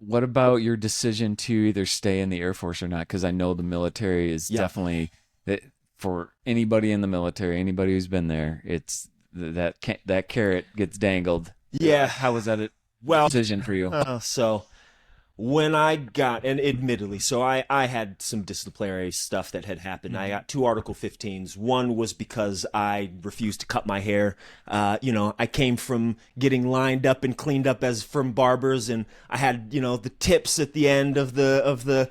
what about your decision to either stay in the Air Force or not? Because I know the military is definitely that for anybody in the military, anybody who's been there, it's that carrot gets dangled. Yeah. How was that a decision for you? So when I got, and admittedly, so I had some disciplinary stuff that had happened. I got 2 Article 15s. One was because I refused to cut my hair. I came from getting lined up and cleaned up as from barbers, and I had, the tips at the end of the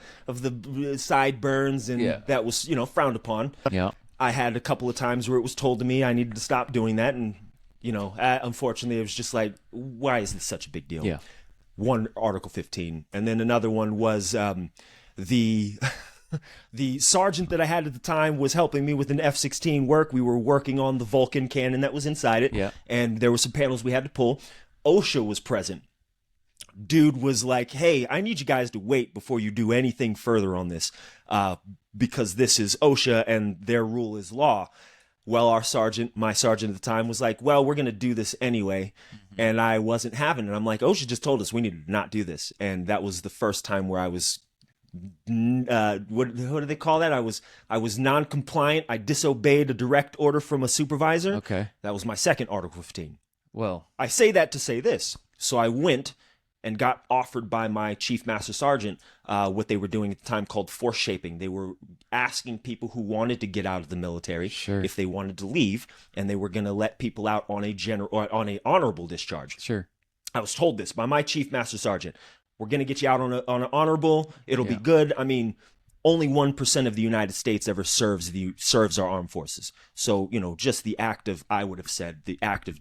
sideburns, and that was, frowned upon. Yeah. I had a couple of times where it was told to me I needed to stop doing that, and, unfortunately, it was just like, why is this such a big deal? Yeah. One Article 15, and then another one was the the sergeant that I had at the time was helping me with an F-16 work. We were working on the Vulcan cannon that was inside it, and there were some panels we had to pull. OSHA was present. Dude was like, "Hey, I need you guys to wait before you do anything further on this, because this is OSHA and their rule is law." Well, my sergeant at the time, was like, "Well, we're going to do this anyway." And I wasn't having it. I'm like, OSHA just told us we need to not do this. And that was the first time where I was, what do they call that? I was non-compliant. I disobeyed a direct order from a supervisor. Okay. That was my second Article 15. Well, I say that to say this. So I went and got offered by my chief master sergeant what they were doing at the time called force shaping. They were asking people who wanted to get out of the military if they wanted to leave, and they were going to let people out on a honorable discharge. Sure. I was told this by my chief master sergeant. We're going to get you out on an honorable. It'll be good. I mean, only 1% of the United States ever serves our armed forces. So, just the act of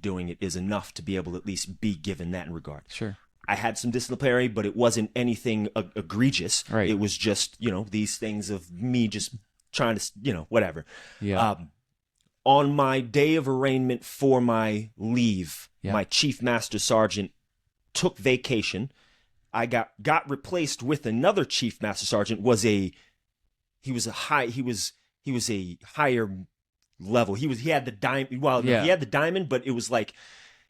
doing it is enough to be able to at least be given that in regard. Sure. I had some disciplinary, but it wasn't anything egregious. Right. It was just, these things of me just trying to, whatever. Yeah. On my day of arraignment for my leave, my chief master sergeant took vacation. I got replaced with another chief master sergeant. He was a higher level. He had the diamond. Well, he had the diamond, but it was like,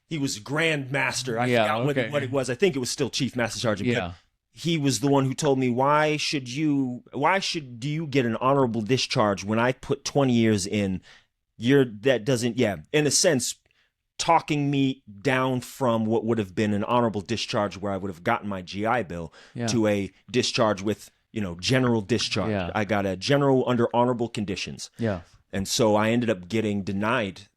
he was Grand Master. I forgot what it was. I think it was still Chief Master Sergeant. Yeah. But he was the one who told me, why should you get an honorable discharge when I put 20 years in? In a sense, talking me down from what would have been an honorable discharge where I would have gotten my GI Bill to a discharge with, general discharge. Yeah. I got a general under honorable conditions. Yeah. And so I ended up getting denied,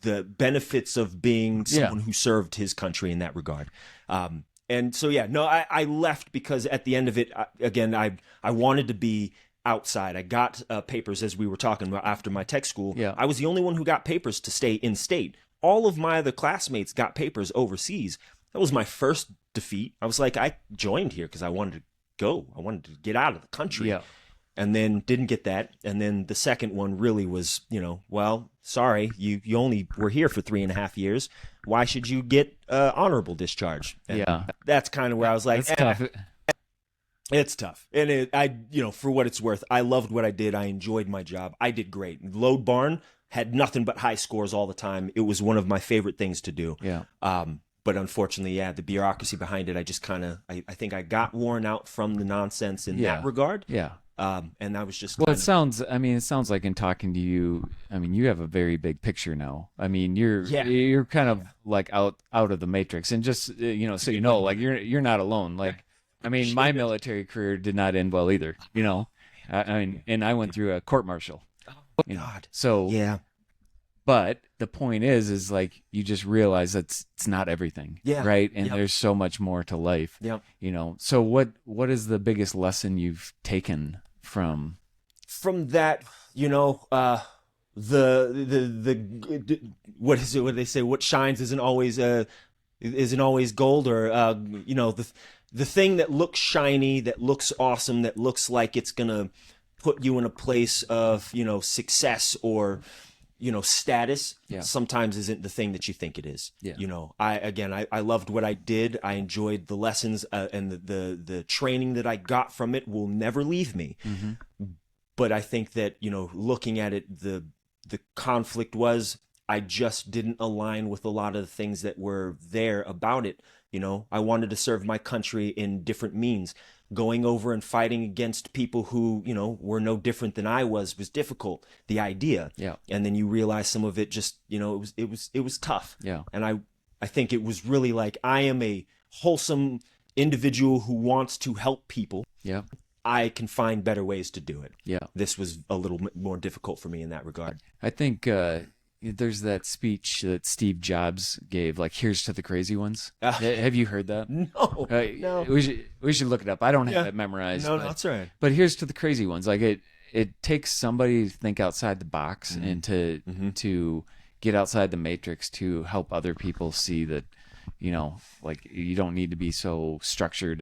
the benefits of being someone who served his country in that regard. And so, I left because at the end of it, I wanted to be outside. I got papers, as we were talking about, after my tech school. Yeah. I was the only one who got papers to stay in state. All of my other classmates got papers overseas. That was my first defeat. I was like, I joined here because I wanted to go. I wanted to get out of the country. Yeah. And then didn't get that. And then the second one really was, well, sorry, you only were here for 3.5 years. Why should you get honorable discharge? And that's kind of where I was like, tough. It's tough. And for what it's worth, I loved what I did. I enjoyed my job. I did great. Load barn had nothing but high scores all the time. It was one of my favorite things to do. Yeah. But unfortunately, the bureaucracy behind it, I just kind of, I think I got worn out from the nonsense in that regard. Yeah. And I was just it sounds like in talking to you, you have a very big picture now. You're kind of like out of the matrix, and just so like you're not alone. Like my military career did not end well either. And I went through a court martial. God. So yeah. But the point is like you just realize that it's not everything. Yeah. Right. And there's so much more to life. Yeah. So what is the biggest lesson you've taken from that? The what is it? What they say? What shines isn't always gold, or the thing that looks shiny, that looks awesome, that looks like it's gonna put you in a place of success or status, sometimes isn't the thing that you think it is. I loved what I did. I enjoyed the lessons, and the training that I got from it will never leave me. Mm-hmm. But I think that looking at it, the conflict was I just didn't align with a lot of the things that were there about it. You know, I wanted to serve my country in different means. Going over and fighting against people who, you know, were no different than I was difficult. The idea. Yeah. And then you realize some of it just, you know, it was tough. Yeah. And I think it was really like, I am a wholesome individual who wants to help people. Yeah. I can find better ways to do it. Yeah. This was a little more difficult for me in that regard. I think there's that speech that Steve Jobs gave, like, here's to the crazy ones. Have you heard that? No, no. We should look it up. I don't have it memorized. No, that's right. But here's to the crazy ones. Like, it takes somebody to think outside the box and to get outside the matrix to help other people see that, you know, like, you don't need to be so structured